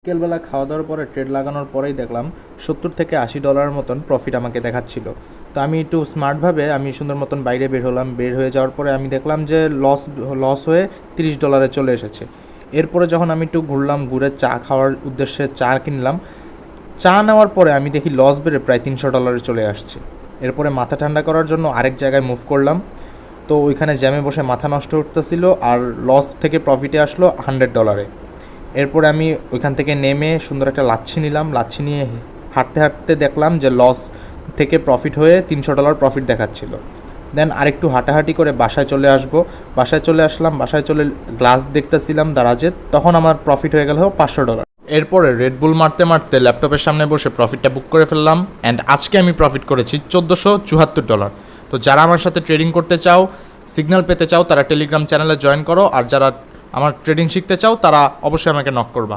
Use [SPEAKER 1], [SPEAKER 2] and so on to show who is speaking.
[SPEAKER 1] বিকেলবেলা খাওয়া দাওয়ার পরে ট্রেড লাগানোর পরেই দেখলাম $70 থেকে $80 মতন প্রফিট আমাকে দেখাচ্ছিল। তো আমি একটু স্মার্টভাবে আমি সুন্দর মতন বাইরে বের হলাম। বের হয়ে যাওয়ার পরে আমি দেখলাম যে লস হয়ে $30 চলে এসেছে। এরপরে যখন আমি একটু ঘুরলাম, ঘুরে চা খাওয়ার উদ্দেশ্যে চা কিনলাম। চা নেওয়ার পরে আমি দেখি লস বেড়ে প্রায় $300 চলে আসছে। এরপরে মাথা ঠান্ডা করার জন্য আরেক জায়গায় মুভ করলাম। তো ওইখানে জ্যামে বসে মাথা নষ্ট করতেছিল, আর লস থেকে প্রফিটে আসলো $100। এরপরে আমি ওইখান থেকে নেমে সুন্দর একটা লাচ্ছি নিলাম। লাচ্ছি নিয়ে হাঁটতে হাঁটতে দেখলাম যে লস থেকে প্রফিট হয়ে $300 প্রফিট দেখাচ্ছিল। দেন আরেকটু হাঁটাহাঁটি করে বাসায় চলে আসবো। বাসায় চলে আসলাম, বাসায় চলে গ্লাস দেখতেছিলাম দারাজের, তখন আমার প্রফিট হয়ে গেল $500। এরপরে রেডবুল মারতে মারতে ল্যাপটপের সামনে বসে প্রফিটটা বুক করে ফেললাম। অ্যান্ড আজকে আমি প্রফিট করেছি $1474। তো যারা আমার সাথে ট্রেডিং করতে চাও, সিগন্যাল পেতে চাও, তারা টেলিগ্রাম চ্যানেলে জয়েন করো। আর যারা আমার ট্রেডিং শিখতে চাও তারা অবশ্যই আমাকে নক করবা।